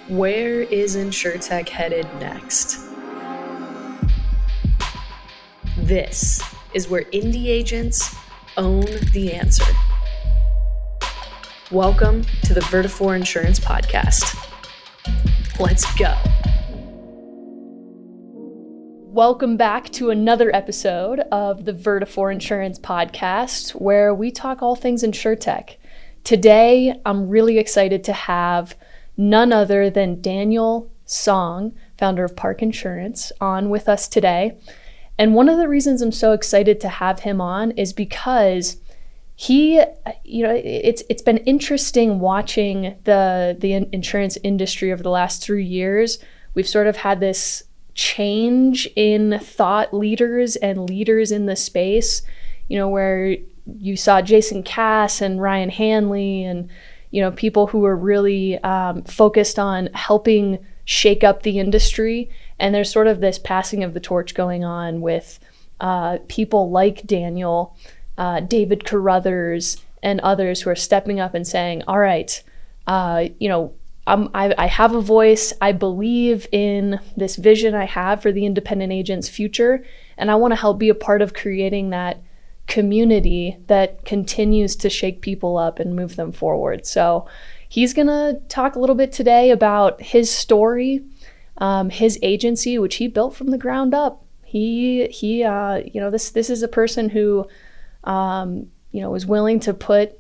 Where is InsurTech headed next? This is where indie agents own the answer. Welcome to the Vertifor Insurance Podcast. Let's go. Welcome back to another episode of the Vertifor Insurance Podcast, where we talk all things InsurTech. Today, I'm really excited to have none other than Daniel Seong, founder of Park Insurance, on with us today. And one of the reasons I'm so excited to have him on is because it's been interesting watching the insurance industry over the last 3 years. We've sort of had this change in thought leaders and leaders in the space, where you saw Jason Cass and Ryan Hanley and people who are really focused on helping shake up the industry. And there's sort of this passing of the torch going on with people like Daniel, David Carruthers, and others who are stepping up and saying, all right, I have a voice. I believe in this vision I have for the independent agent's future, and I want to help be a part of creating that community that continues to shake people up and move them forward. So he's going to talk a little bit today about his story, his agency, which he built from the ground up. This is a person who, was willing to put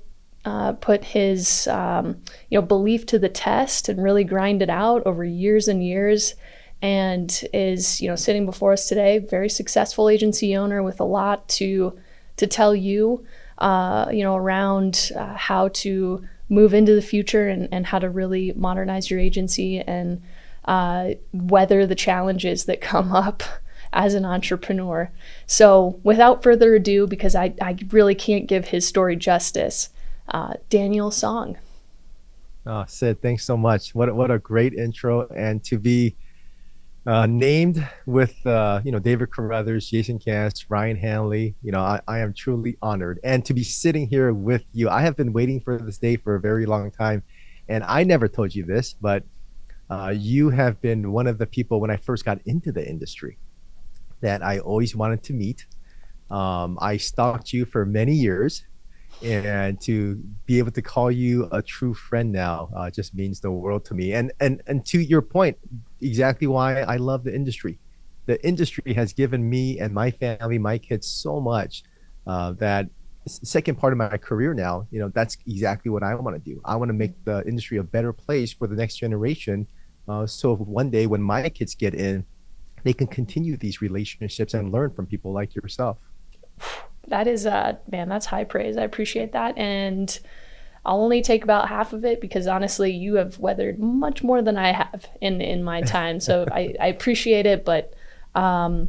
his, belief to the test and really grind it out over years and years, and is, sitting before us today, very successful agency owner with a lot to tell you, around how to move into the future and how to really modernize your agency and weather the challenges that come up as an entrepreneur. So without further ado, because I really can't give his story justice, Daniel Seong. Sid, thanks so much. What a great intro, and to be named with David Carruthers, Jason Cass, Ryan Hanley. I am truly honored, and to be sitting here with you. I have been waiting for this day for a very long time, and I never told you this, but you have been one of the people when I first got into the industry that I always wanted to meet. I stalked you for many years, and to be able to call you a true friend now just means the world to me. And to your point, exactly why I love the industry. The industry has given me and my family, my kids, so much that second part of my career now, that's exactly what I want to do. I want to make the industry a better place for the next generation. So one day when my kids get in, they can continue these relationships and learn from people like yourself. That is, man, that's high praise. I appreciate that. And I'll only take about half of it because honestly, you have weathered much more than I have in my time. So I appreciate it, but I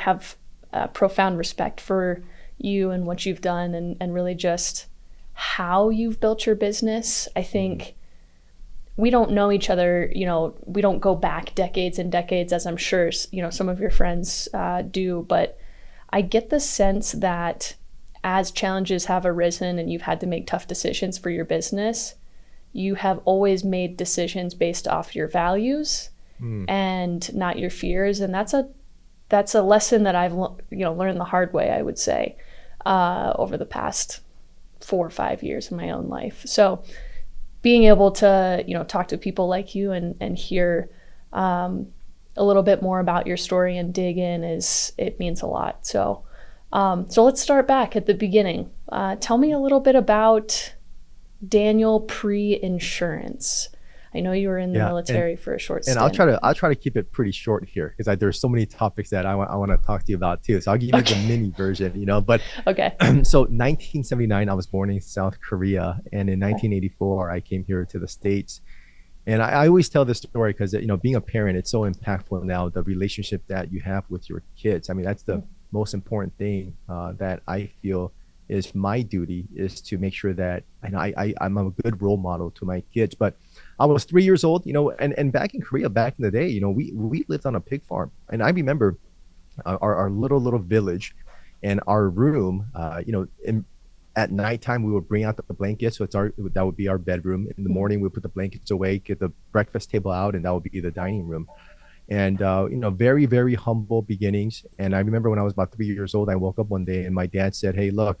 have a profound respect for you and what you've done and really just how you've built your business. I think we don't know each other, we don't go back decades and decades, as I'm sure, some of your friends do, but I get the sense that as challenges have arisen and you've had to make tough decisions for your business, you have always made decisions based off your values and not your fears. And that's a lesson that I've learned the hard way, I would say, over the past 4 or 5 years in my own life. So being able to talk to people like you and hear a little bit more about your story and dig in it means a lot. So let's start back at the beginning. Tell me a little bit about Daniel pre-insurance. I know you were in the military for a short stint. And I'll try to keep it pretty short here because there's so many topics that I want to talk to you about too. So I'll give you the mini version, but okay. So 1979, I was born in South Korea, and in 1984, I came here to the States. And I always tell this story because, being a parent, it's so impactful now, the relationship that you have with your kids. I mean, that's the most important thing that I feel is my duty, is to make sure that I'm a good role model to my kids. But I was 3 years old, and back in Korea, back in the day, we lived on a pig farm. And I remember our little village and our room, at nighttime, we would bring out the blankets. So that would be our bedroom. In the morning, we put the blankets away, get the breakfast table out, and that would be the dining room. And very, very humble beginnings. And I remember when I was about 3 years old, I woke up one day and my dad said, "Hey, look,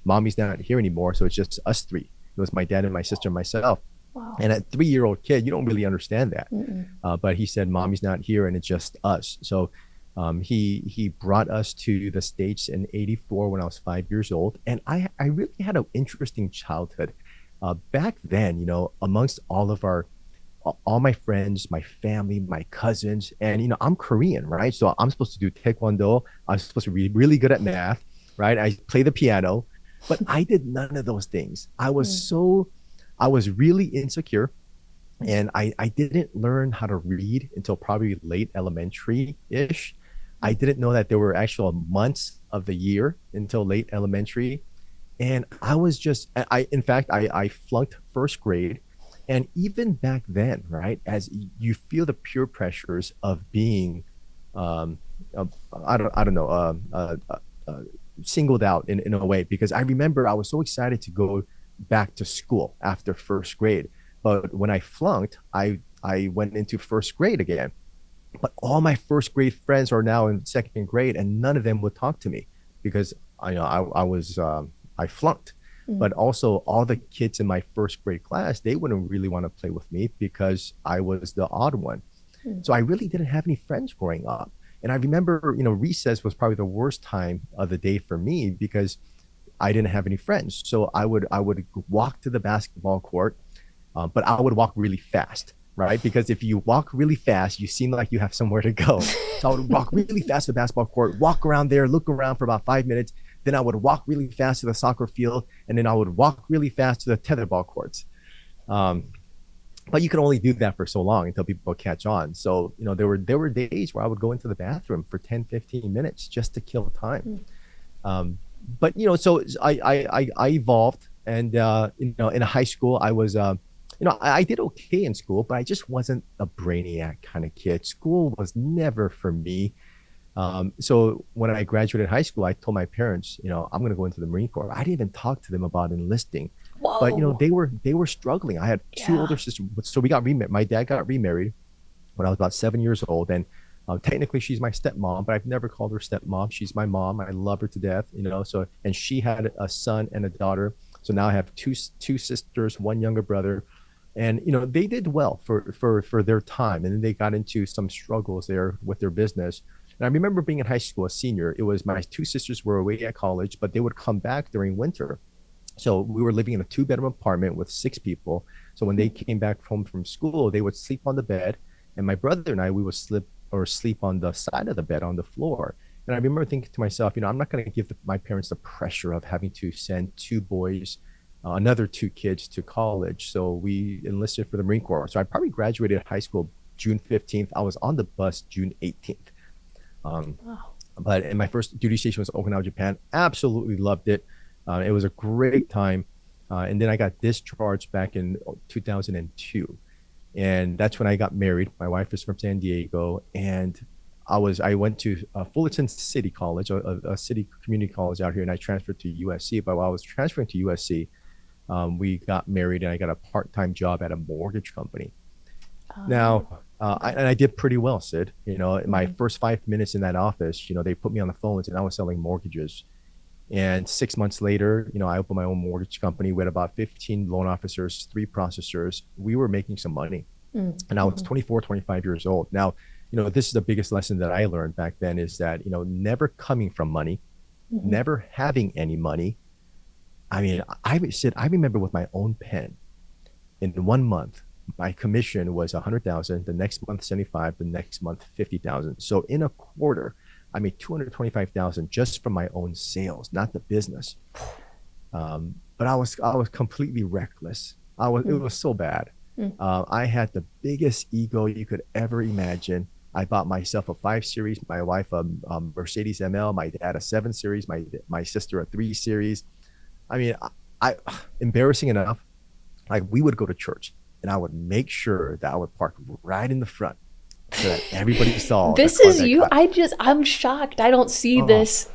mommy's not here anymore, so it's just us three." It was my dad and my sister and myself. Wow. And at 3-year-old kid, you don't really understand that. But he said, "Mommy's not here, and it's just us." So he brought us to the States in '84 when I was 5 years old. And I really had an interesting childhood. Back then, amongst all my friends, my family, my cousins, and I'm Korean, right? So I'm supposed to do taekwondo. I'm supposed to be really good at math, right? I play the piano, but I did none of those things. I was really insecure, and I didn't learn how to read until probably late elementary-ish. I didn't know that there were actual months of the year until late elementary. And in fact, I flunked first grade. And even back then, right, as you feel the peer pressures of being, singled out in a way, because I remember I was so excited to go back to school after first grade. But when I flunked, I went into first grade again. But all my first grade friends are now in second grade, and none of them would talk to me because I flunked. But also all the kids in my first grade class, they wouldn't really want to play with me because I was the odd one. So I really didn't have any friends growing up. And I remember, recess was probably the worst time of the day for me because I didn't have any friends. So I would walk to the basketball court, but I would walk really fast, right? Because if you walk really fast, you seem like you have somewhere to go. So I would walk really fast to the basketball court, walk around there, look around for about 5 minutes. Then I would walk really fast to the soccer field, and then I would walk really fast to the tetherball courts. But you can only do that for so long until people catch on. So, there were days where I would go into the bathroom for 10, 15 minutes just to kill time. But, so I evolved, and, in high school, I was, I did okay in school, but I just wasn't a brainiac kind of kid. School was never for me. So when I graduated high school, I told my parents, I'm going to go into the Marine Corps. I didn't even talk to them about enlisting. Whoa. But they were struggling. I had two older sisters, so we got remarried. My dad got remarried when I was about 7 years old, and technically she's my stepmom, but I've never called her stepmom. She's my mom. I love her to death. So, and she had a son and a daughter. So now I have two sisters, one younger brother, and they did well for their time, and then they got into some struggles there with their business. And I remember being in high school, a senior. It was my two sisters were away at college, but they would come back during winter. So we were living in a 2-bedroom apartment with 6 people. So when they came back home from school, they would sleep on the bed. And my brother and I, we would sleep on the side of the bed on the floor. And I remember thinking to myself, I'm not going to give my parents the pressure of having to send 2 boys, another 2 kids to college. So we enlisted for the Marine Corps. So I probably graduated high school June 15th. I was on the bus June 18th. But in my first duty station was Okinawa, Japan. Absolutely loved it. It was a great time. And then I got discharged back in 2002. And that's when I got married. My wife is from San Diego. And I went to Fullerton City College, a city community college out here, and I transferred to USC. But while I was transferring to USC, we got married, and I got a part-time job at a mortgage company. Now, I did pretty well, Sid. In my first 5 minutes in that office, they put me on the phones, and I was selling mortgages. And 6 months later, I opened my own mortgage company with about 15 loan officers, 3 processors. We were making some money. And I was 24, 25 years old. Now, this is the biggest lesson that I learned back then is that, never coming from money, never having any money. I mean, I remember with my own pen in 1 month, my commission was 100,000, the next month 75, the next month 50,000. So in a quarter, I made 225,000 just from my own sales, not the business. But I was completely reckless. It was so bad. I had the biggest ego you could ever imagine. I bought myself a 5 Series, my wife a Mercedes ML, my dad a 7 Series, my sister a 3 Series. I mean, I embarrassing enough, like we would go to church, and I would make sure that I would park right in the front so that everybody saw. This is you. I'm shocked. I don't see this.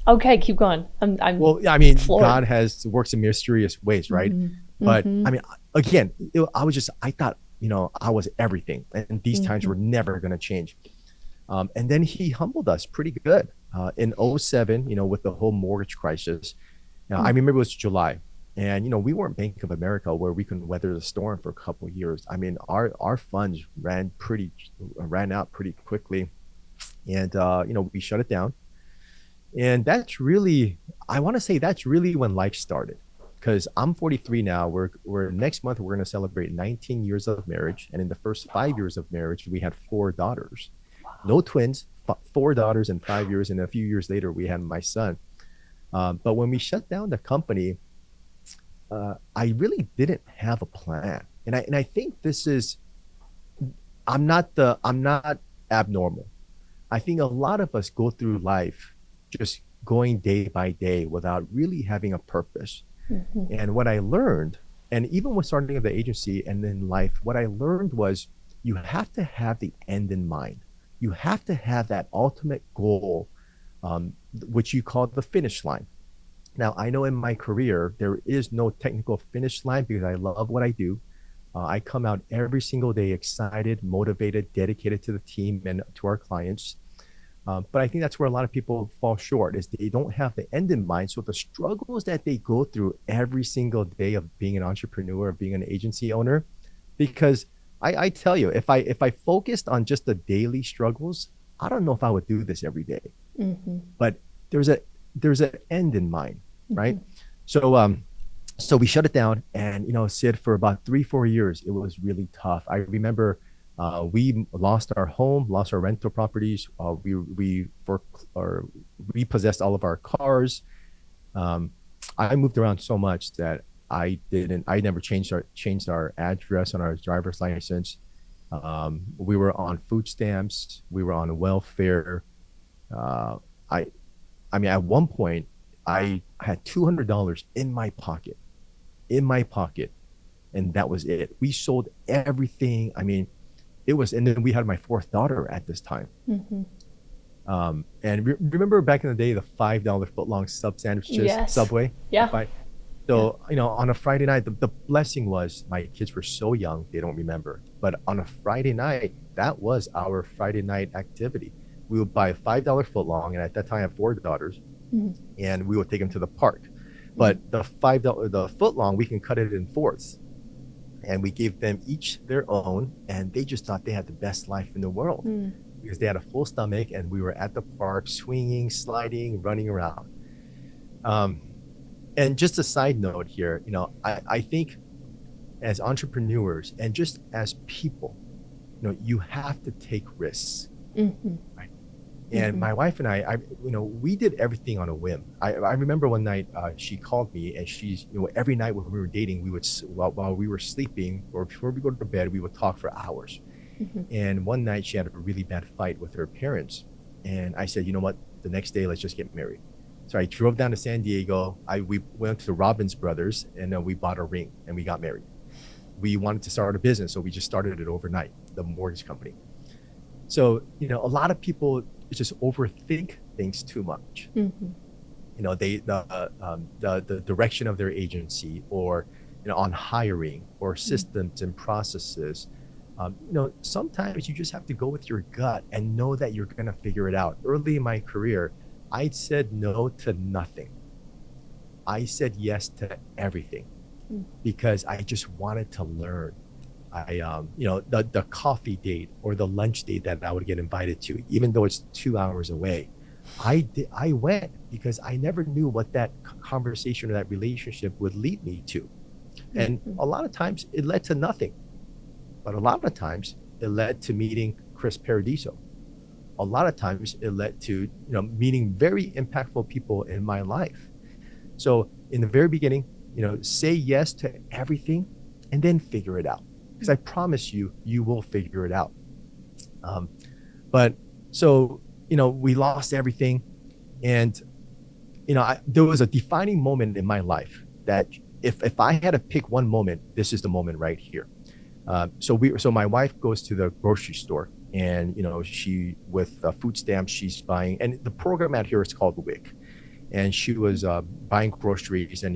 Okay, keep going. I'm Well, I mean, floored. God has works in mysterious ways, right? But I mean, again, I thought, I was everything, and these times were never going to change. And then he humbled us pretty good in '07, with the whole mortgage crisis. I remember it was July, and we weren't Bank of America where we can weather the storm for a couple of years. I mean, our funds ran out pretty quickly, and we shut it down. And that's really, I want to say that's really when life started, because I'm 43 now. We're next month we're going to celebrate 19 years of marriage, and in the first 5 years of marriage, we had 4 daughters, no twins, 4 daughters in 5 years, and a few years later we had my son. But when we shut down the company, I really didn't have a plan, and I think this is, I'm not abnormal. I think a lot of us go through life just going day by day without really having a purpose. And what I learned, and even with starting of the agency and in life, what I learned was you have to have the end in mind. You have to have that ultimate goal, which you call the finish line. Now, I know in my career, there is no technical finish line because I love what I do. I come out every single day excited, motivated, dedicated to the team and to our clients. But I think that's where a lot of people fall short, is they don't have the end in mind. So the struggles that they go through every single day of being an entrepreneur, being an agency owner, because I tell you, if I focused on just the daily struggles, I don't know if I would do this every day. But there's an end in mind, right? So we shut it down, and Sid, for about 3-4 years, it was really tough. I remember we lost our home, lost our rental properties. We repossessed all of our cars. I moved around so much that I never changed our address on our driver's license. We were on food stamps. We were on welfare. I mean, at one point, I had $200 in my pocket, and that was it. We sold everything. I mean, and then we had my 4th daughter at this time. And remember back in the day, the $5 footlong sub sandwiches, Yes. Subway? Yeah. So, on a Friday night, the blessing was my kids were so young, they don't remember. But on a Friday night, that was our Friday night activity. We would buy a $5 footlong, and at that time I had 4 daughters, and we would take them to the park. But the footlong, we can cut it in fourths. And we gave them each their own, and they just thought they had the best life in the world because they had a full stomach, and we were at the park swinging, sliding, running around. And just a side note here, I think as entrepreneurs and just as people, you have to take risks. Right? And my wife and I, we did everything on a whim. I remember one night she called me, and she's, every night when we were dating, we would, while we were sleeping or before we go to bed, we would talk for hours. And one night she had a really bad fight with her parents. And I said, you know what, the next day, let's just get married. So I drove down to San Diego. We went to Robbins Brothers, and then we bought a ring and we got married. We wanted to start a business, so we just started it overnight, the mortgage company. So, a lot of people just overthink things too much. The direction of their agency, or on hiring or systems and processes. Sometimes you just have to go with your gut and know that you're going to figure it out. Early in my career, I said no to nothing. I said yes to everything because I just wanted to learn. The coffee date or the lunch date that I would get invited to, even though it's 2 hours away, I went because I never knew what that conversation or that relationship would lead me to. And a lot of times it led to nothing, but a lot of times it led to meeting Chris Paradiso. A lot of times it led to, meeting very impactful people in my life. So in the very beginning, say yes to everything and then figure it out. Because I promise you, you will figure it out. We lost everything. And, there was a defining moment in my life that if I had to pick one moment, this is the moment right here. So my wife goes to the grocery store, and, she, with food stamps, she's buying, and the program out here is called WIC. and she was buying groceries, and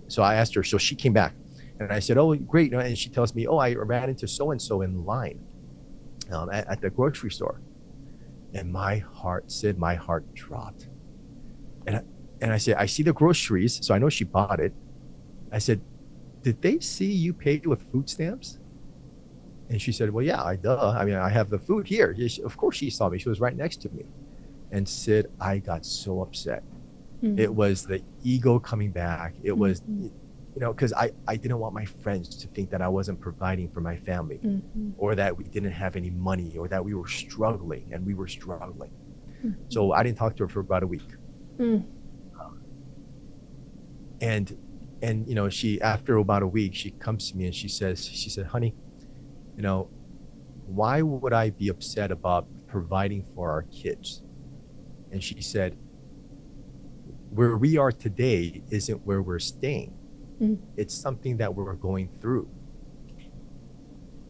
so I asked her, so she came back, and I said, oh great, and she tells me, oh, I ran into so and so in line at the grocery store, and my heart dropped, and I said, I see the groceries, so I know she bought it. I said, did they see you paid with food stamps? And she said, well, yeah, I mean, I have the food here. Of course she saw me. She was right next to me. And Sid, I got so upset. It was the ego coming back. It was, because I didn't want my friends to think that I wasn't providing for my family, or that we didn't have any money, or that we were struggling, and we were struggling. So I didn't talk to her for about a week. And she, after about a week, she comes to me and she said, honey, why would I be upset about providing for our kids? And she said, where we are today isn't where we're staying. It's something that we're going through.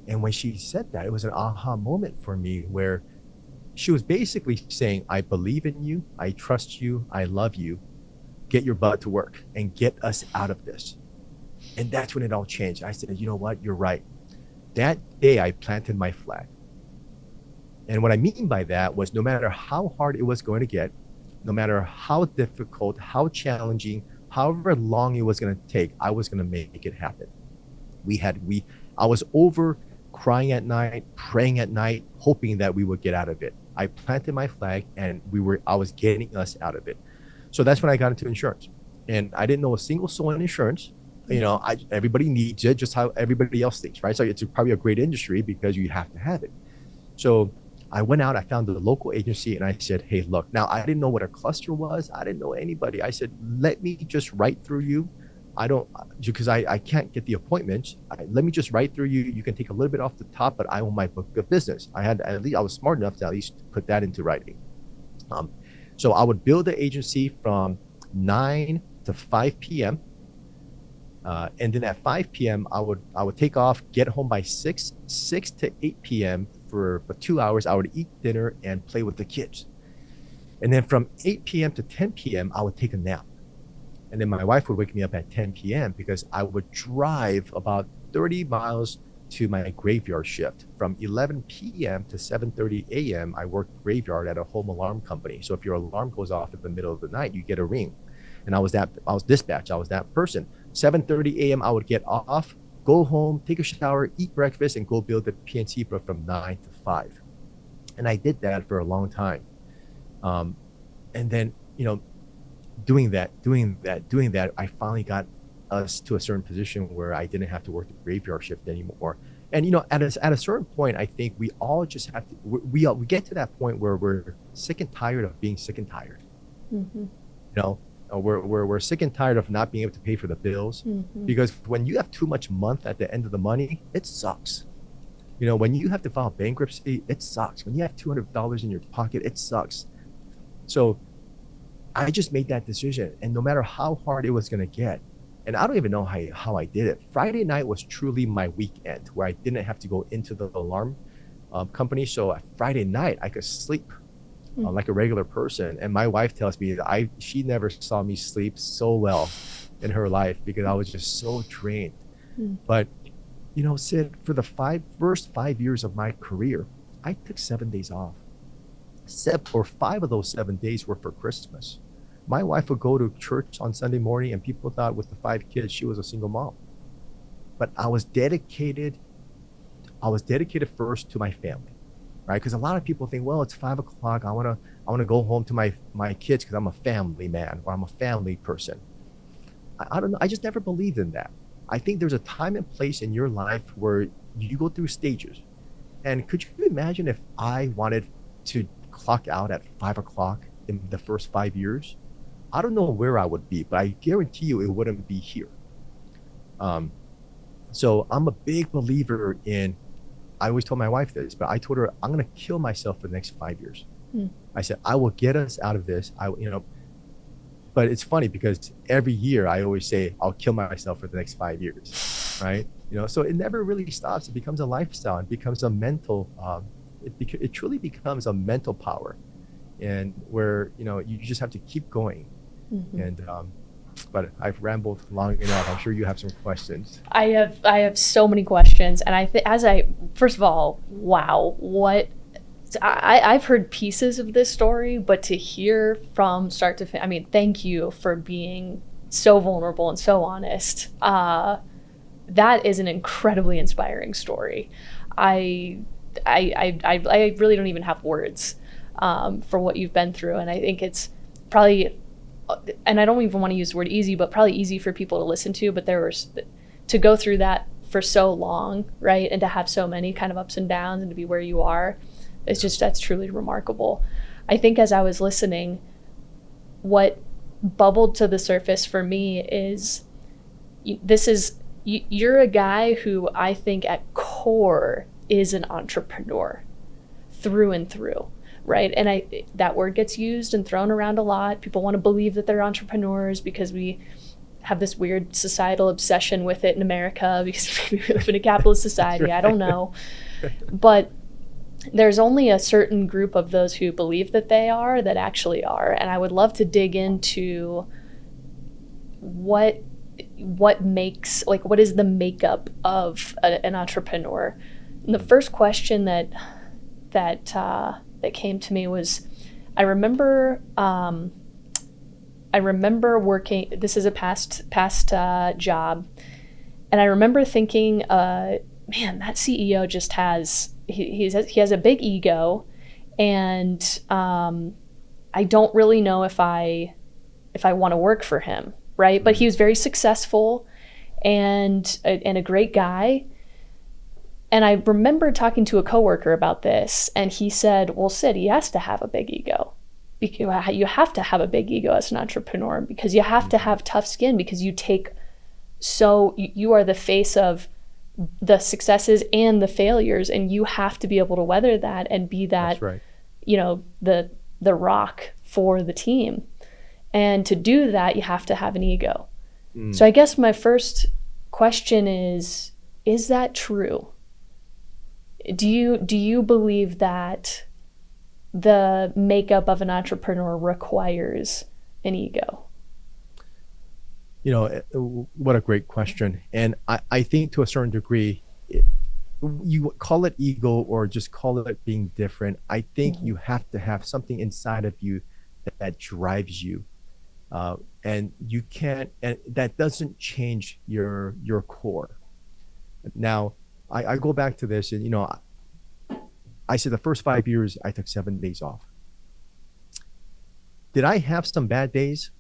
And when she said that, it was an aha moment for me, where she was basically saying, I believe in you, I trust you, I love you, get your butt to work and get us out of this. And that's when it all changed. I said, you know what, you're right. That day I planted my flag. And what I mean by that was, no matter how hard it was going to get, no matter how difficult, how challenging, however long it was going to take, I was going to make it happen. I was over crying at night, praying at night, hoping that we would get out of it. I planted my flag, and I was getting us out of it. So that's when I got into insurance, and I didn't know a single soul in insurance. Everybody needs it, just how everybody else thinks, right? So it's probably a great industry because you have to have it. So I went out, I found the local agency, and I said, hey, look, now I didn't know what a cluster was. I didn't know anybody. I said, let me just write through you. Because I can't get the appointments. Let me just write through you. You can take a little bit off the top, but I own my book of business. I was smart enough to at least put that into writing. So I would build the agency from 9 to 5 p.m. And then at 5 p.m., I would take off, get home by 6 to 8 p.m. for 2 hours. I would eat dinner and play with the kids. And then from 8 p.m. to 10 p.m., I would take a nap. And then my wife would wake me up at 10 p.m. because I would drive about 30 miles to my graveyard shift. From 11 p.m. to 7:30 a.m., I worked graveyard at a home alarm company. So if your alarm goes off in the middle of the night, you get a ring. And I was dispatched. I was that person. 7:30 a.m., I would get off, go home, take a shower, eat breakfast, and go build the PNC from 9 to 5. And I did that for a long time. And then, doing that, I finally got us to a certain position where I didn't have to work the graveyard shift anymore. And at a certain point, I think we all just have to. We get to that point where we're sick and tired of being sick and tired. We're sick and tired of not being able to pay for the bills, because when you have too much month at the end of the money, it sucks. When you have to file bankruptcy, it sucks. When you have $200 in your pocket, it sucks. So I just made that decision, and no matter how hard it was going to get, and I don't even know how I did it. Friday night was truly my weekend where I didn't have to go into the alarm company. So at Friday night, I could sleep like a regular person. And my wife tells me that she never saw me sleep so well in her life because I was just so drained. But, Sid, for the first 5 years of my career, I took 7 days off. 5 of those 7 days were for Christmas. My wife would go to church on Sunday morning, and people thought with the 5 kids, she was a single mom. But I was dedicated first to my family, right? Because a lot of people think, well, it's 5 o'clock. I want to go home to my kids because I'm a family man, or I'm a family person. I don't know. I just never believed in that. I think there's a time and place in your life where you go through stages. And could you imagine if I wanted to clock out at 5 o'clock in the first 5 years? I don't know where I would be, but I guarantee you it wouldn't be here. So I'm a big believer in, I always told my wife this, but I told her, I'm going to kill myself for the next 5 years. I said, I will get us out of this. But it's funny because every year I always say, I'll kill myself for the next 5 years, right? So it never really stops. It becomes a lifestyle. It becomes a mental, it truly becomes a mental power, and where, you just have to keep going. Mhm. And but I've rambled long enough. I'm sure you have some questions. I have so many questions, and first of all, wow, what I've heard pieces of this story, but to hear from start to finish, I mean, thank you for being so vulnerable and so honest. That is an incredibly inspiring story. I I really don't even have words for what you've been through, and I think it's probably, and I don't even want to use the word easy, but probably easy for people to listen to. But there was to go through that for so long, right, and to have so many kind of ups and downs, and to be where you are, it's just that's truly remarkable. I think as I was listening, what bubbled to the surface for me is this is you're a guy who I think at core is an entrepreneur through and through, right? And I that word gets used and thrown around a lot. People want to believe that they're entrepreneurs because we have this weird societal obsession with it in America because maybe we live in a capitalist society. Right. I don't know. But there's only a certain group of those who believe that they are that actually are. And I would love to dig into what makes, like, what is the makeup of an entrepreneur. And the first question that came to me was, I remember working. This is a past job, and I remember thinking, man, that CEO just has he has a big ego, and I don't really know if I want to work for him, right? But he was very successful and a great guy. And I remember talking to a coworker about this, and he said, well, Sid, he has to have a big ego. Because you have to have a big ego as an entrepreneur, because you have to have tough skin, because you are the face of the successes and the failures, and you have to be able to weather that and be that, That's right. The rock for the team. And to do that, you have to have an ego. So I guess my first question is that true? Do you believe that the makeup of an entrepreneur requires an ego? What a great question. And I think to a certain degree, you call it ego or just call it being different. I think you have to have something inside of you that drives you. And you can't, and that doesn't change your core. Now, I go back to this, and I said the first 5 years I took 7 days off. Did I have some bad days?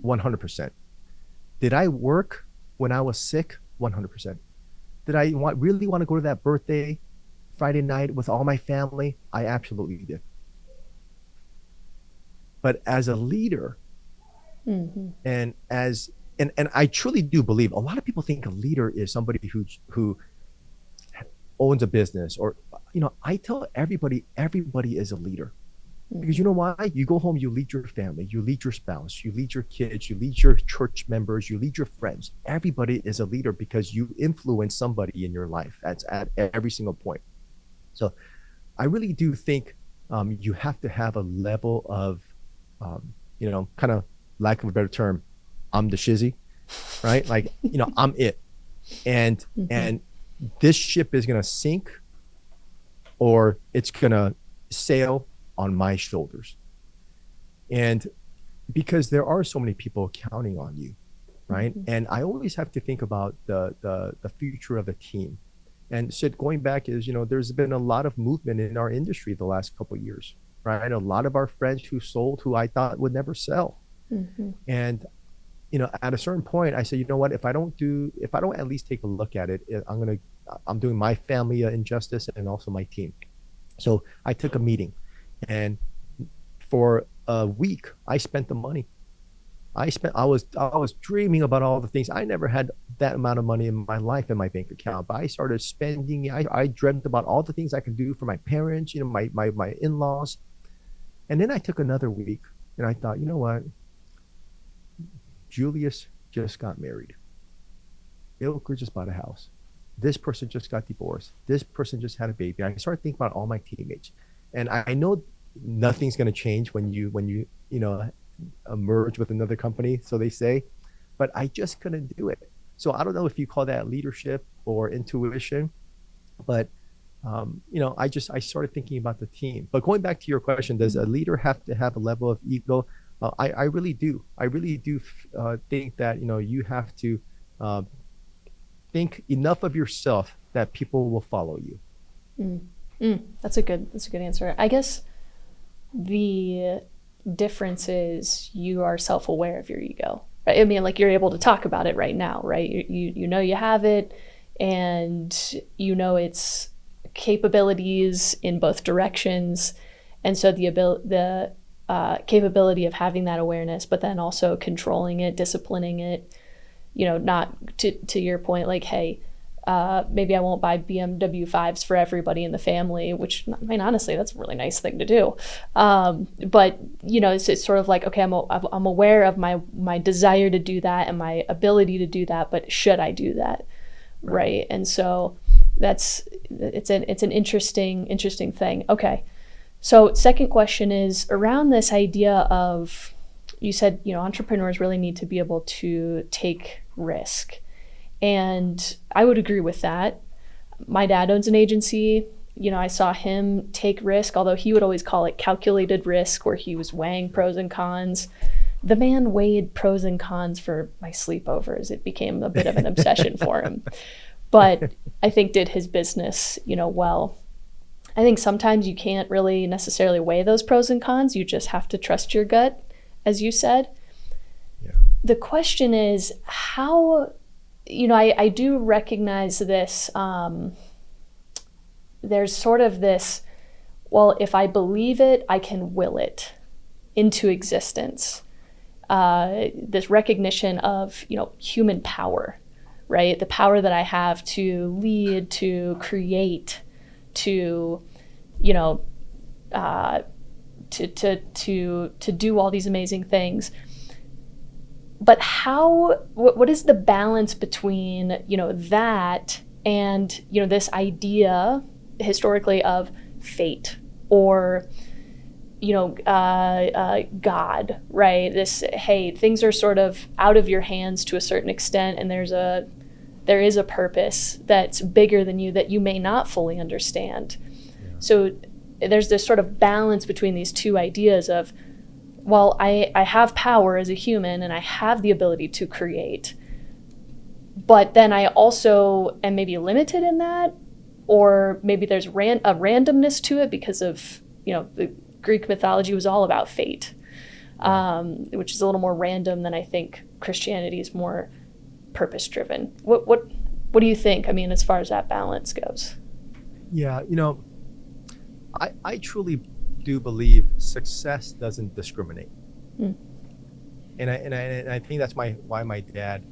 100%. Did I work when I was sick? 100%. Did I really want to go to that birthday Friday night with all my family? I absolutely did. But as a leader, and I truly do believe, a lot of people think a leader is somebody who owns a business, or I tell everybody is a leader. Because you know why? You go home, you lead your family, you lead your spouse, you lead your kids, you lead your church members, you lead your friends. Everybody is a leader because you influence somebody in your life at every single point. So I really do think you have to have a level of, kind of, lack of a better term, I'm the shizzy, right? Like, I'm it. And this ship is going to sink, or it's going to sail on my shoulders. And because there are so many people counting on you, right? And I always have to think about the future of the team. And Sid, going back is, there's been a lot of movement in our industry the last couple of years, right? A lot of our friends who sold, who I thought would never sell. And, at a certain point, I said, you know what, if I don't at least take a look at it, I'm doing my family an injustice and also my team. So I took a meeting, and for a week, I spent the money. I was dreaming about all the things. I never had that amount of money in my life in my bank account, but I started spending. I dreamt about all the things I could do for my parents, my in-laws. And then I took another week, and I thought, you know what? Julius just got married. Ilker just bought a house. This person just got divorced. This person just had a baby. I started thinking about all my teammates. And I know nothing's going to change when you merge with another company, so they say, but I just couldn't do it. So I don't know if you call that leadership or intuition, but I started thinking about the team. But going back to your question, does a leader have to have a level of ego? I really do. I really do think that you have to uh, think enough of yourself that people will follow you. Mm. That's a good answer. I guess the difference is you are self-aware of your ego, right? I mean, like, you're able to talk about it right now, right? You know you have it, and its capabilities in both directions, and so the capability of having that awareness, but then also controlling it, disciplining it. Not to your point, like, hey, maybe I won't buy BMW 5s for everybody in the family, which, I mean, honestly, that's a really nice thing to do. But it's sort of like, okay, I'm aware of my desire to do that and my ability to do that, but should I do that, right? And so it's an interesting thing. Okay, so second question is around this idea of, you said entrepreneurs really need to be able to take risk. And I would agree with that. My dad owns an agency. I saw him take risk, although he would always call it calculated risk, where he was weighing pros and cons. The man weighed pros and cons for my sleepovers. It became a bit of an obsession for him. But I think did his business, well. I think sometimes you can't really necessarily weigh those pros and cons. You just have to trust your gut, as you said. Yeah. The question is how... I do recognize this. There's sort of this, well, if I believe it, I can will it into existence. This recognition of, human power, right? The power that I have to lead, to create, to, to do all these amazing things. But what is the balance between, that and, this idea historically of fate or, God, right? This, hey, things are sort of out of your hands to a certain extent, and there is a purpose that's bigger than you that you may not fully understand. Yeah. So there's this sort of balance between these two ideas of, well, I have power as a human and I have the ability to create, but then I also am maybe limited in that, or maybe there's a randomness to it because of, the Greek mythology was all about fate, which is a little more random than I think Christianity is more purpose-driven. What do you think? I mean, as far as that balance goes. Yeah, I truly do believe success doesn't discriminate. And I think that's why my dad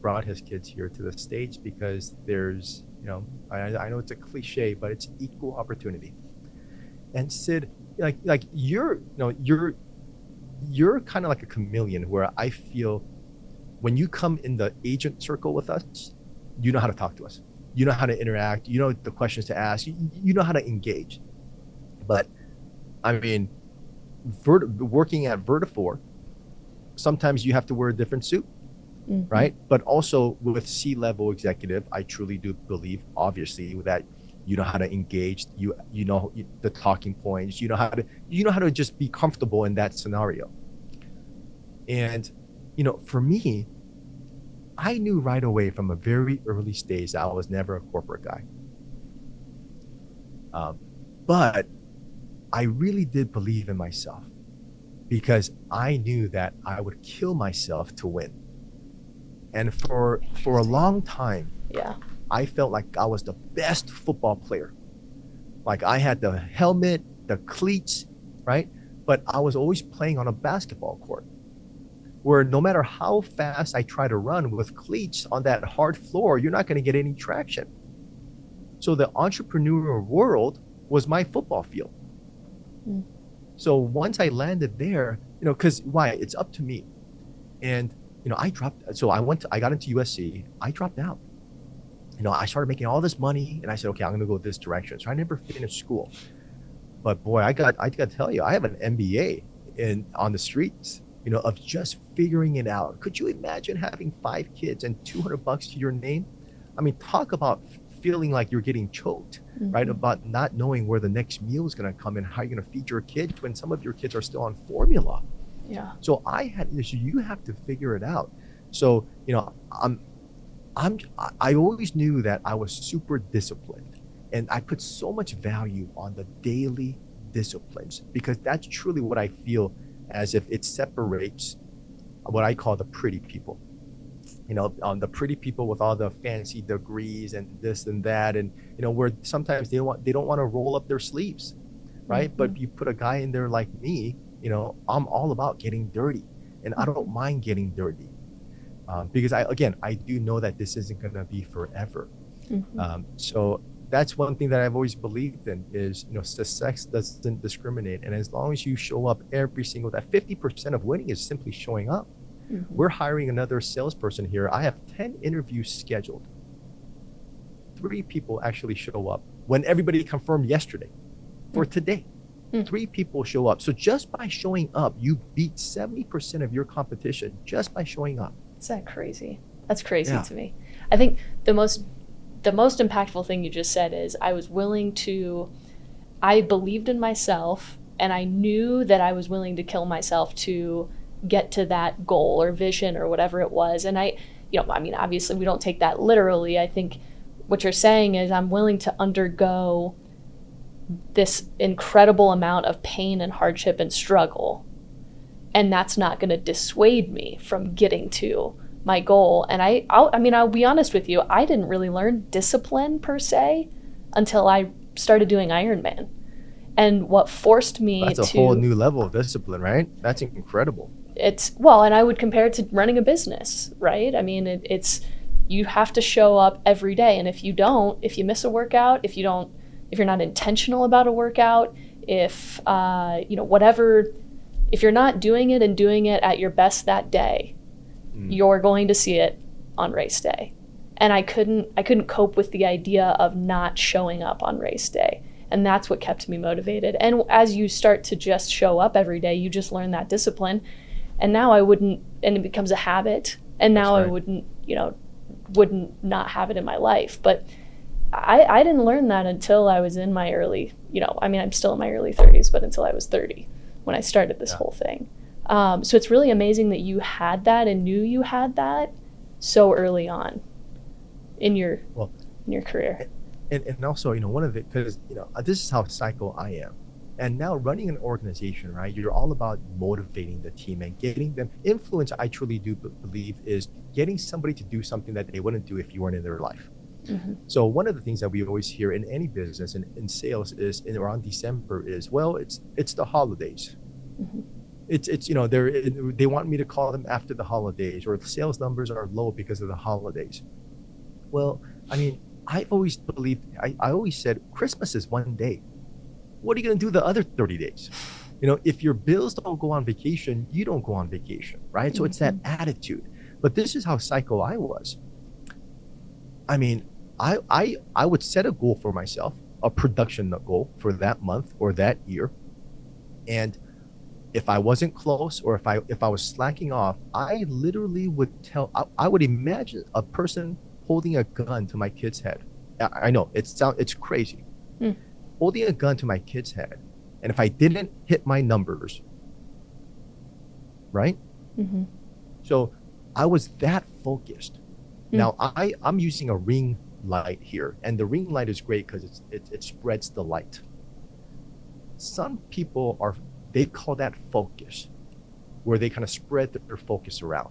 brought his kids here to the States, because there's I know it's a cliche, but it's equal opportunity. And Sid, like you're kind of like a chameleon, where I feel when you come in the agent circle with us, you know how to talk to us, you know how to interact, you know the questions to ask, you know how to engage. But I mean, working at Vertifor, sometimes you have to wear a different suit, right? But also with C-level executive, I truly do believe, obviously, that you know how to engage, you know the talking points, you know how to just be comfortable in that scenario. And for me, I knew right away from a very early stage that I was never a corporate guy. But I really did believe in myself, because I knew that I would kill myself to win. And for a long time, yeah, I felt like I was the best football player. Like I had the helmet, the cleats, right? But I was always playing on a basketball court, where no matter how fast I try to run with cleats on that hard floor, you're not going to get any traction. So the entrepreneurial world was my football field. So once I landed there, because why? It's up to me. And, I got into USC, I dropped out. I started making all this money and I said, okay, I'm going to go this direction. So I never finished school. But boy, I got to tell you, I have an MBA on the streets. of just figuring it out. Could you imagine having 5 kids and $200 to your name? I mean, talk about feeling like you're getting choked, right? About not knowing where the next meal is going to come and how you're going to feed your kids when some of your kids are still on formula. Yeah. So you have to figure it out. So, I always knew that I was super disciplined, and I put so much value on the daily disciplines, because that's truly what I feel as if it separates what I call the pretty people. The pretty people with all the fancy degrees and this and that, and where sometimes they don't want to roll up their sleeves, right? But you put a guy in there like me, I'm all about getting dirty, and I don't mind getting dirty, because I do know that this isn't going to be forever. So that's one thing that I've always believed in is, success doesn't discriminate. And as long as you show up every single day, 50% of winning is simply showing up. We're hiring another salesperson here. I have 10 interviews scheduled. 3 people actually show up when everybody confirmed yesterday for today. 3 people show up. So just by showing up, you beat 70% of your competition just by showing up. Is that crazy? That's crazy to me. I think the most impactful thing you just said is I believed in myself, and I knew that I was willing to kill myself to get to that goal or vision or whatever it was. And obviously we don't take that literally. I think what you're saying is I'm willing to undergo this incredible amount of pain and hardship and struggle, and that's not going to dissuade me from getting to my goal. And I'll be honest with you, I didn't really learn discipline per se until I started doing Ironman. And what forced me That's a whole new level of discipline, right? That's incredible. And I would compare it to running a business, right? I mean, it's you have to show up every day. And if you miss a workout, if you're not intentional about a workout, if you're not doing it and doing it at your best that day, you're going to see it on race day. And I couldn't cope with the idea of not showing up on race day. And that's what kept me motivated. And as you start to just show up every day, you just learn that discipline. And now and it becomes a habit. And now I wouldn't not have it in my life. But I didn't learn that until I was in my I'm still in my early 30s, but until I was 30 when I started this whole thing. So it's really amazing that you had that and knew you had that so early on in your career. And also, one of it, because, this is how psycho I am. And now running an organization, right, you're all about motivating the team and getting them. Influence, I truly do believe, is getting somebody to do something that they wouldn't do if you weren't in their life. So one of the things that we always hear in any business and in sales is around December is, well, it's the holidays. It's they want me to call them after the holidays, or the sales numbers are low because of the holidays. Well, I mean, I've always believed, I always said, Christmas is one day. What are you going to do the other 30 days? If your bills don't go on vacation, you don't go on vacation, right? So it's that attitude. But this is how psycho I was. I mean, I would set a goal for myself, a production goal for that month or that year. And if I wasn't close, or if I was slacking off, I literally would I would imagine a person holding a gun to my kid's head. I know it's crazy. Holding a gun to my kid's head, and if I didn't hit my numbers, right? So I was that focused. Now I'm using a ring light here, and the ring light is great because it spreads the light. Some people they call that focus, where they kind of spread their focus around.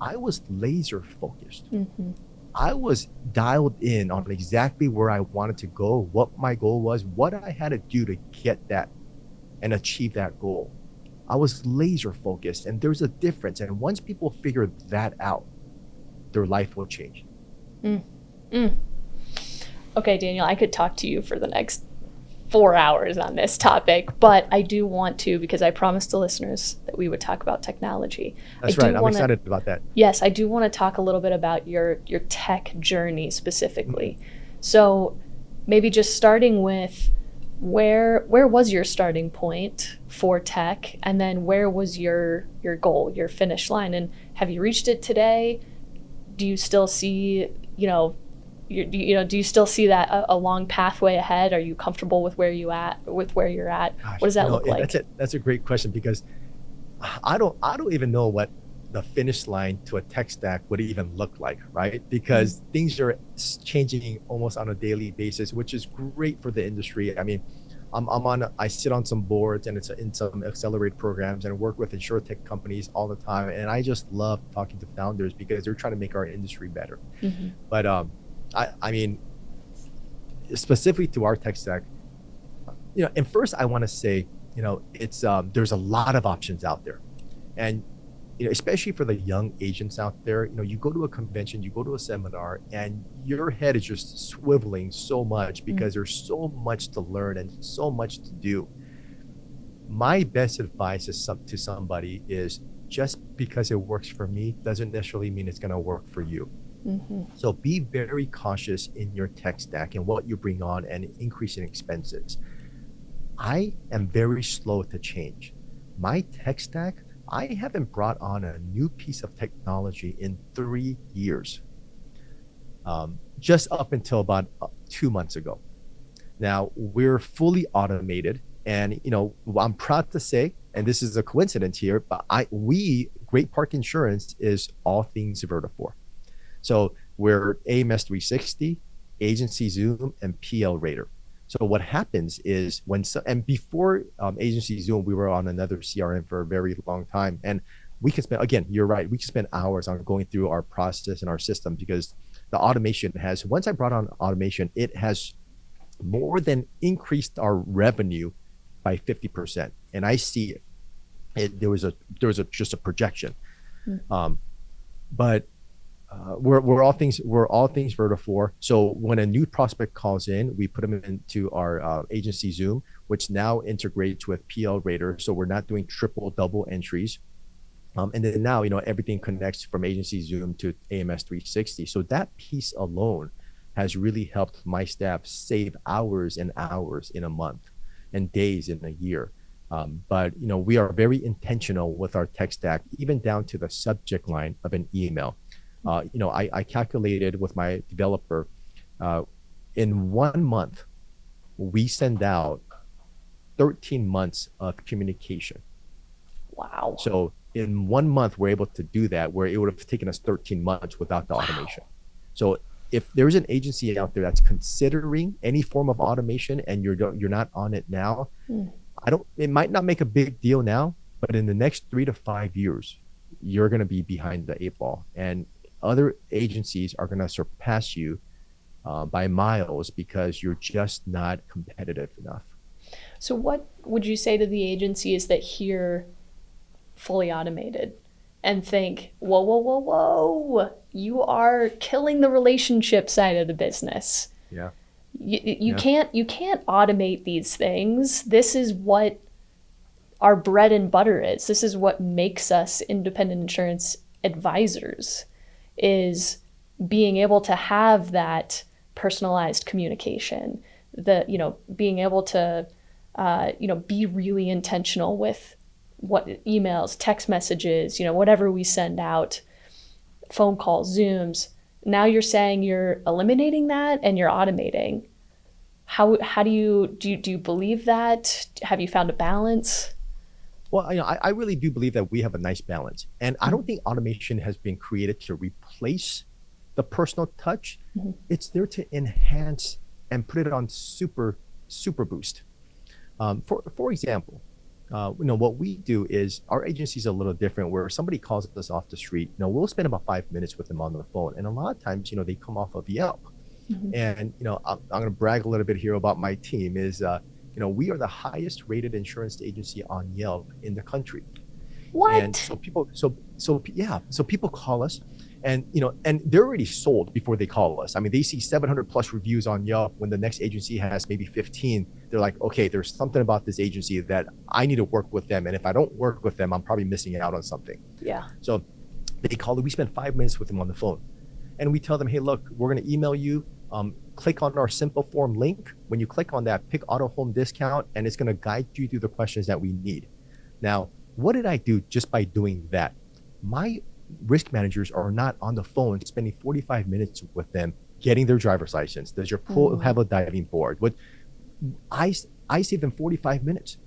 I was laser focused. I was dialed in on exactly where I wanted to go, what my goal was, what I had to do to get that and achieve that goal. I was laser focused, and there's a difference. And once people figure that out, their life will change. Okay, Daniel, I could talk to you for the next 4 hours on this topic, but I do want to, because I promised the listeners that we would talk about technology. That's right. I'm excited about that. Yes, I do want to talk a little bit about your tech journey specifically. So maybe just starting with, Where was your starting point for tech, and then where was your goal, your finish line, and have you reached it today? Do you still see, do you still see that a long pathway ahead? Are you comfortable with where you're at? Gosh, What does that look like? that's a great question, because I don't even know what the finish line to a tech stack would even look like, right? Because things are changing almost on a daily basis, which is great for the industry. I mean, I sit on some boards, and it's in some accelerated programs, and work with insurtech companies all the time, and I just love talking to founders because they're trying to make our industry better. Mm-hmm. But I mean, specifically to our tech stack, and first I want to say, it's there's a lot of options out there, and especially for the young agents out there, you go to a convention, you go to a seminar, and your head is just swiveling so much because there's so much to learn and so much to do. My best advice to somebody is, just because it works for me doesn't necessarily mean it's going to work for you. Mm-hmm. So be very cautious in your tech stack and what you bring on, and increasing expenses. I am very slow to change. My tech stack, I haven't brought on a new piece of technology in 3 years, just up until about 2 months ago. Now we're fully automated, and I'm proud to say, and this is a coincidence here, but Great Park Insurance is all things Vertafore. So we're AMS 360, Agency Zoom, and PL Rater. So what happens is, and before Agency Zoom, we were on another CRM for a very long time. And we can spend, again, you're right, we can spend hours on going through our process and our system, because the automation once I brought on automation, it has more than increased our revenue by 50%. And I see it. There was just a projection. But we're all things Vertafore. So when a new prospect calls in, we put them into our Agency Zoom, which now integrates with PL Rater. So we're not doing double entries. And then now, everything connects from Agency Zoom to AMS 360. So that piece alone has really helped my staff save hours and hours in a month, and days in a year. But we are very intentional with our tech stack, even down to the subject line of an email. I calculated with my developer, in 1 month, we send out 13 months of communication. Wow. So in 1 month, we're able to do that, where it would have taken us 13 months without the automation. So if there's an agency out there that's considering any form of automation, and you're not on it now, it might not make a big deal now, but in the next 3 to 5 years, you're going to be behind the 8 ball, and other agencies are going to surpass you by miles, because you're just not competitive enough. So what would you say to the agencies that hear fully automated and think, whoa, whoa, whoa, whoa, you are killing the relationship side of the business? Yeah. You can't automate these things. This is what our bread and butter is. This is what makes us independent insurance advisors, is being able to have that personalized communication, being able to be really intentional with what emails, text messages, whatever we send out, phone calls, Zooms. Now you're saying you're eliminating that and you're automating. How do you believe that? Have you found a balance? Well, I really do believe that we have a nice balance, and I don't think automation has been created to replace the personal touch. It's there to enhance and put it on super boost. For example, what we do is, our agency is a little different, where somebody calls us off the street, we'll spend about 5 minutes with them on the phone, and a lot of times, they come off of Yelp. And I'm going to brag a little bit here about my team. Is we are the highest rated insurance agency on Yelp in the country. What? And so people call us, and and they're already sold before they call us. I mean, they see 700 plus reviews on Yelp, when the next agency has maybe 15. They're like, okay, there's something about this agency that I need to work with them, and if I don't work with them, I'm probably missing out on something. Yeah. So they call it. We spend 5 minutes with them on the phone, and we tell them, hey, look, we're going to email you. Click on our simple form link. When you click on that, pick auto home discount, and it's going to guide you through the questions that we need. Now, what did I do just by doing that? My risk managers are not on the phone spending 45 minutes with them getting their driver's license. Does your pool have a diving board? What I save them 45 minutes.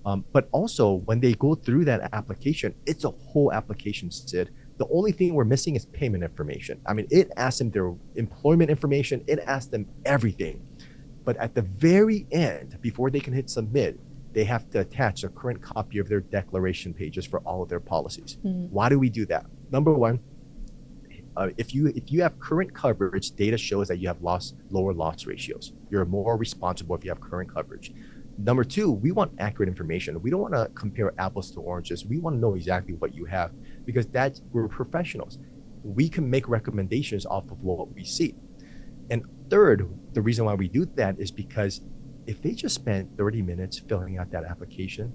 But also when they go through that application, it's a whole application, Sid. The only thing we're missing is payment information. I mean, it asks them their employment information, it asks them everything. But at the very end, before they can hit submit, they have to attach a current copy of their declaration pages for all of their policies. Why do we do that? Number one, if you have current coverage, data shows that you have lower loss ratios. You're more responsible if you have current coverage. Number two, we want accurate information. We don't want to compare apples to oranges. We want to know exactly what you have, because we're professionals. We can make recommendations off of what we see. And third, the reason why we do that is because if they just spent 30 minutes filling out that application,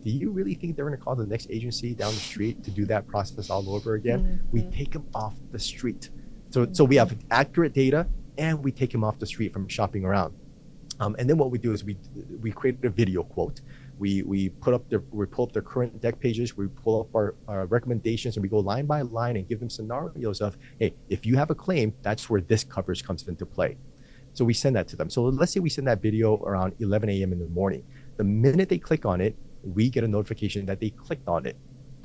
do you really think they're going to call the next agency down the street to do that process all over again? We take them off the street. So we have accurate data, and we take them off the street from shopping around. And then what we do is we create a video quote. We pull up their current deck pages. We pull up our recommendations, and we go line by line and give them scenarios of, hey, if you have a claim, that's where this coverage comes into play. So we send that to them. So let's say we send that video around 11 a.m. in the morning. The minute they click on it, we get a notification that they clicked on it.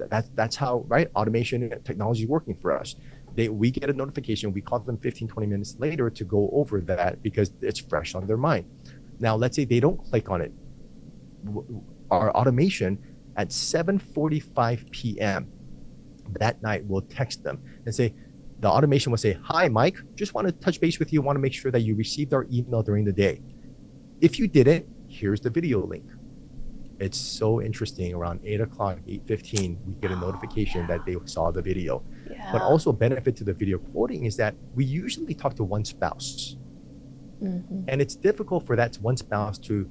That's how, right? Automation and technology is working for us. We get a notification. We call them 15, 20 minutes later to go over that because it's fresh on their mind. Now, let's say they don't click on it. Our automation at 7:45 p.m. that night will text them and say, the automation will say, hi, Mike, just want to touch base with you. Want to make sure that you received our email during the day. If you didn't, here's the video link. It's so interesting. Around 8 o'clock, 8:15, we get a notification that they saw the video. But also a benefit to the video quoting is that we usually talk to one spouse. And it's difficult for that one spouse to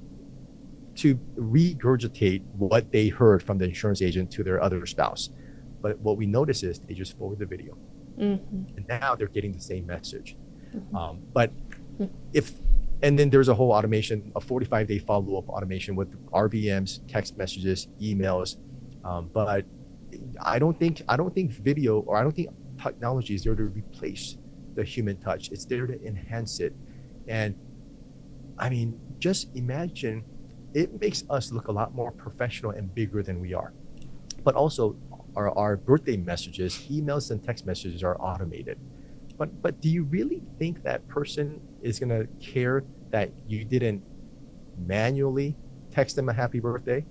regurgitate what they heard from the insurance agent to their other spouse. But what we notice is they just forward the video. And now they're getting the same message. And then there's a whole automation, a 45-day follow-up automation with RVMs, text messages, emails. But I don't think video, or I don't think technology is there to replace the human touch. It's there to enhance it. And I mean, just imagine, it makes us look a lot more professional and bigger than we are. But also our birthday messages, emails and text messages are automated. But do you really think that person is gonna care that you didn't manually text them a happy birthday?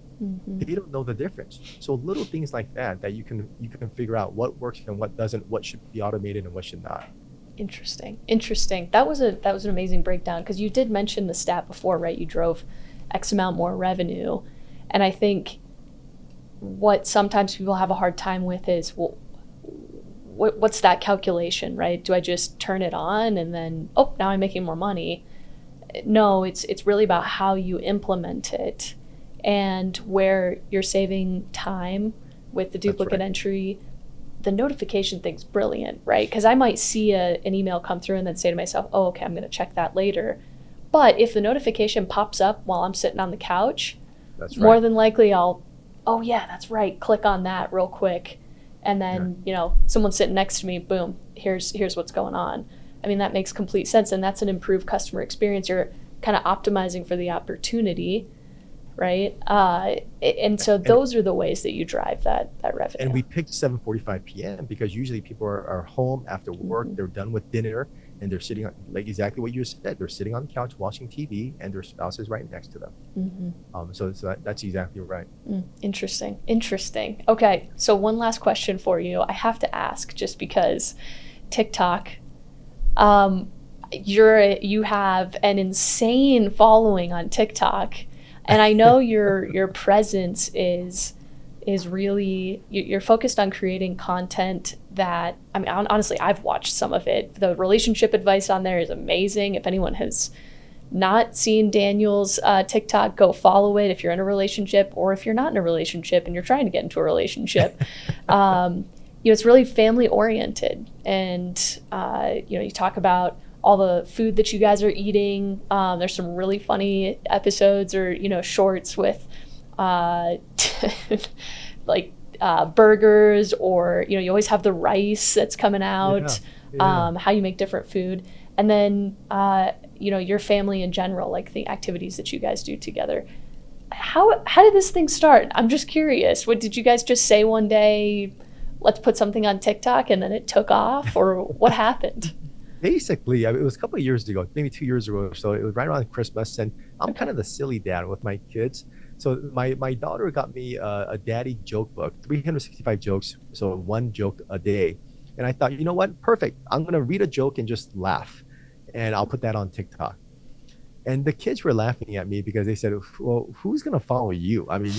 They don't know the difference. So little things like that you can figure out what works and what doesn't, what should be automated and what should not. Interesting. That was an amazing breakdown, because you did mention the stat before, right? You drove X amount more revenue. And I think what sometimes people have a hard time with is, well, what's that calculation, right? Do I just turn it on and then, oh, now I'm making more money? No, it's really about how you implement it, and where you're saving time with the duplicate entry. The notification thing's brilliant, right? Because I might see an email come through and then say to myself, oh, okay, I'm going to check that later. But if the notification pops up while I'm sitting on the couch, more than likely I'll, oh yeah, that's right, click on that real quick. And then, someone's sitting next to me, boom, here's what's going on. I mean, that makes complete sense. And that's an improved customer experience. You're kind of optimizing for the opportunity, right? And so those are the ways that you drive that revenue. And we picked 7:45 p.m. because usually people are home after work, they're done with dinner, and they're sitting on, like exactly what you said, they're sitting on the couch watching TV, and their spouse is right next to them. So that's exactly right. Interesting. Okay, so one last question for you. I have to ask, just because TikTok, you have an insane following on TikTok. And I know your presence is really, you're focused on creating content that, I mean, honestly, I've watched some of it. The relationship advice on there is amazing. If anyone has not seen Daniel's TikTok, go follow it if you're in a relationship, or if you're not in a relationship and you're trying to get into a relationship. It's really family oriented. And, you talk about all the food that you guys are eating. There's some really funny episodes or, shorts with like burgers, or, you always have the rice that's coming out, how you make different food. And then, your family in general, like the activities that you guys do together. How did this thing start? I'm just curious. What did you guys just say one day, let's put something on TikTok, and then it took off, or what happened? Basically, it was a couple of years ago, maybe 2 years ago or so. It was right around Christmas, and I'm kind of the silly dad with my kids. So my daughter got me a daddy joke book, 365 jokes, so one joke a day. And I thought, you know what? Perfect. I'm gonna read a joke and just laugh, and I'll put that on TikTok. And the kids were laughing at me because they said, well, who's going to follow you? I mean,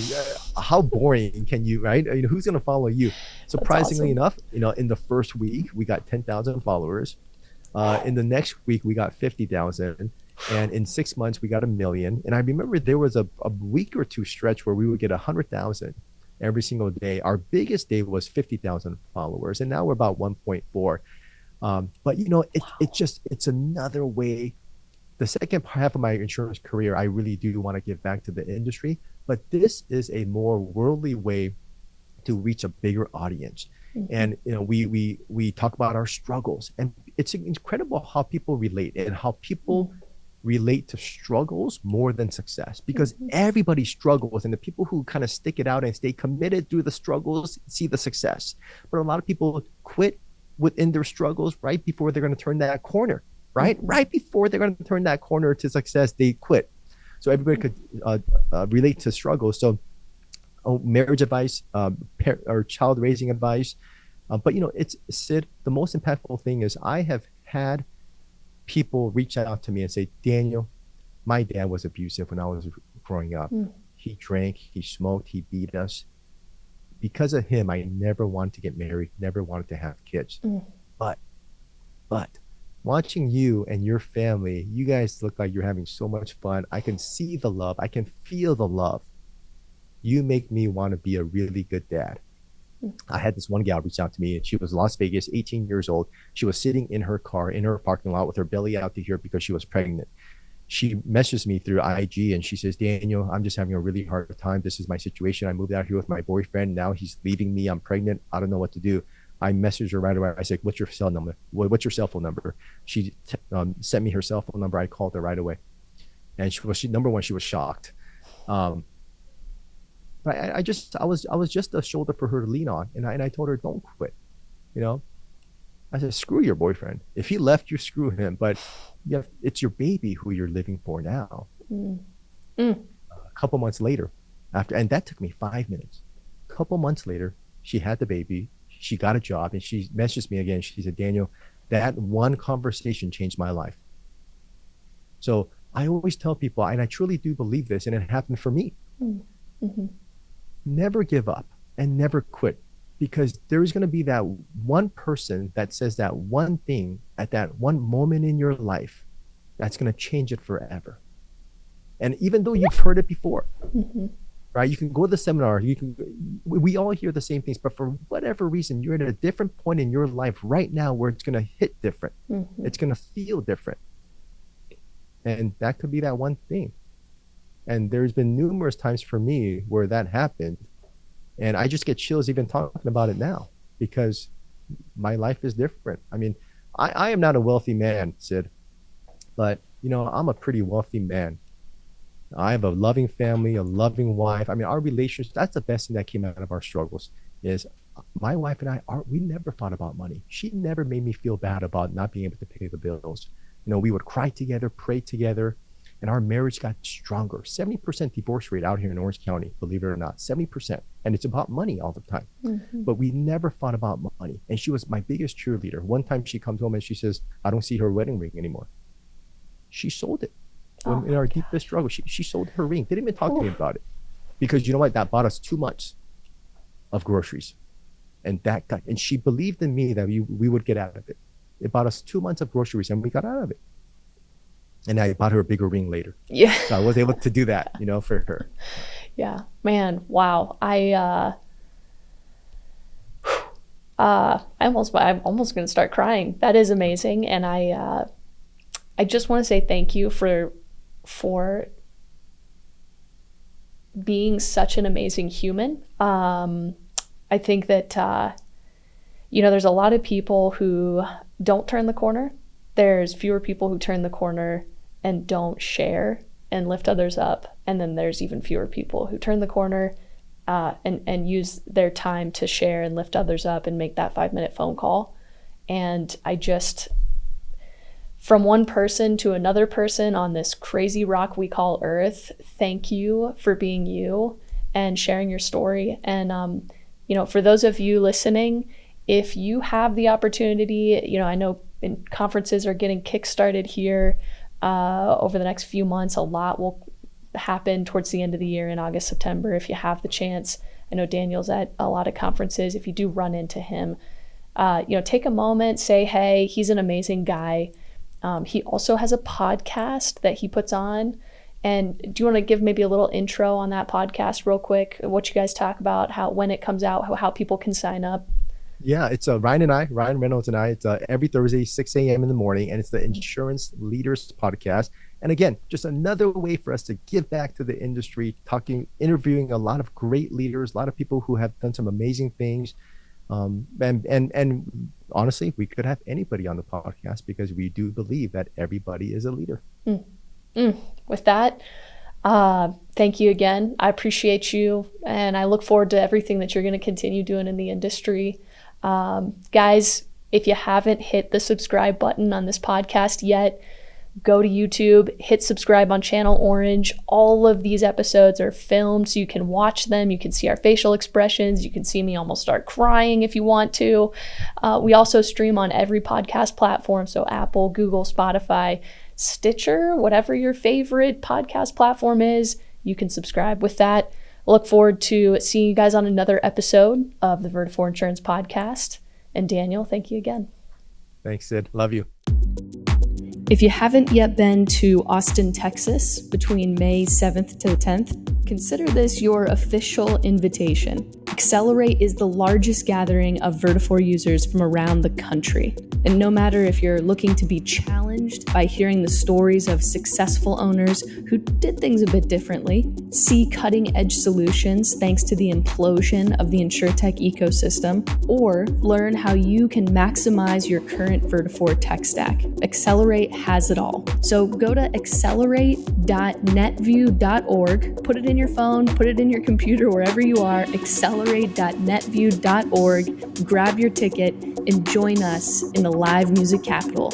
how boring can you, right? I mean, who's going to follow you? Surprisingly enough, in the first week, we got 10,000 followers. In the next week, we got 50,000. And in 6 months, we got 1 million. And I remember there was a week or two stretch where we would get 100,000 every single day. Our biggest day was 50,000 followers. And now we're about 1.4. But, it's another way. The second half of my insurance career, I really do want to give back to the industry, but this is a more worldly way to reach a bigger audience. And we talk about our struggles, and it's incredible how people relate, and how people relate to struggles more than success, because everybody struggles, and the people who kind of stick it out and stay committed through the struggles see the success. But a lot of people quit within their struggles right before they're going to turn that corner. Right before they're going to turn that corner to success, they quit. So everybody could relate to struggles. So marriage advice, or child raising advice. But it's Sid, the most impactful thing is I have had people reach out to me and say, Daniel, my dad was abusive when I was growing up. He drank, he smoked, he beat us. Because of him, I never wanted to get married, never wanted to have kids. But watching you and your family, you guys look like you're having so much fun. I can see the love. I can feel the love. You make me want to be a really good dad. I had this one gal reach out to me, and she was in Las Vegas, 18 years old. She was sitting in her car in her parking lot with her belly out to here because she was pregnant. She messaged me through IG, and she says, Daniel, I'm just having a really hard time. This is my situation. I moved out here with my boyfriend. Now he's leaving me. I'm pregnant. I don't know what to do. I messaged her right away. I said, what's your cell number? What's your cell phone number? She sent me her cell phone number. I called her right away. And number one, she was shocked. But I was just a shoulder for her to lean on. And I told her, don't quit. I said, screw your boyfriend. If he left you, screw him. But it's your baby who you're living for now. A couple months later, and that took me 5 minutes. A couple months later, she had the baby. She got a job, and she messaged me again. She said, Daniel, that one conversation changed my life. So I always tell people, and I truly do believe this, and it happened for me. Never give up and never quit, because there is going to be that one person that says that one thing at that one moment in your life that's going to change it forever. And even though you've heard it before, right? You can go to the seminar. We all hear the same things, but for whatever reason, you're at a different point in your life right now where it's going to hit different. It's going to feel different. And that could be that one thing. And there's been numerous times for me where that happened. And I just get chills even talking about it now, because my life is different. I mean, I am not a wealthy man, Sid, but I'm a pretty wealthy man. I have a loving family, a loving wife. I mean, our relationship, that's the best thing that came out of our struggles, is my wife and we never thought about money. She never made me feel bad about not being able to pay the bills. We would cry together, pray together, and our marriage got stronger. 70% divorce rate out here in Orange County, believe it or not, 70%. And it's about money all the time. But we never thought about money. And she was my biggest cheerleader. One time she comes home and she says, I don't see her wedding ring anymore. She sold it. In our deepest struggle, she sold her ring. Didn't even talk to me about it, because you know what? That bought us 2 months of groceries, and she believed in me that we would get out of it. It bought us 2 months of groceries, and we got out of it. And I bought her a bigger ring later. Yeah, so I was able to do that, for her. Yeah, man, wow. I'm almost going to start crying. That is amazing, and I just want to say thank you for being such an amazing human. I think that, there's a lot of people who don't turn the corner. There's fewer people who turn the corner and don't share and lift others up. And then there's even fewer people who turn the corner and use their time to share and lift others up and make that 5-minute phone call. And from one person to another person on this crazy rock we call Earth, thank you for being you and sharing your story. And, for those of you listening, if you have the opportunity, I know conferences are getting kickstarted here over the next few months. A lot will happen towards the end of the year in August, September. If you have the chance, I know Daniel's at a lot of conferences. If you do run into him, take a moment, say, hey, he's an amazing guy. He also has a podcast that he puts on. And do you want to give maybe a little intro on that podcast real quick? What you guys talk about, when it comes out, how people can sign up? Yeah, it's Ryan Reynolds and I. It's every Thursday, 6 a.m. in the morning, and it's the Insurance Leaders Podcast. And again, just another way for us to give back to the industry, interviewing a lot of great leaders, a lot of people who have done some amazing things. And honestly, we could have anybody on the podcast because we do believe that everybody is a leader. With that, thank you again. I appreciate you, and I look forward to everything that you're going to continue doing in the industry. Guys, if you haven't hit the subscribe button on this podcast yet, go to YouTube, hit subscribe on Channel Orange. All of these episodes are filmed so you can watch them. You can see our facial expressions. You can see me almost start crying if you want to. We also stream on every podcast platform, so Apple, Google, Spotify, Stitcher, whatever your favorite podcast platform is, you can subscribe with that. I look forward to seeing you guys on another episode of the Vertifor Insurance Podcast. And Daniel, thank you again. Thanks, Sid. Love you. If you haven't yet been to Austin, Texas, between May 7th to the 10th, consider this your official invitation. Accelerate is the largest gathering of Vertifor users from around the country. And no matter if you're looking to be challenged by hearing the stories of successful owners who did things a bit differently, see cutting-edge solutions thanks to the implosion of the InsurTech ecosystem, or learn how you can maximize your current Vertifor tech stack, Accelerate has it all. So go to accelerate.netview.org, put it in your phone, put it in your computer, wherever you are, accelerate.netview.org, grab your ticket, and join us in the live music capital.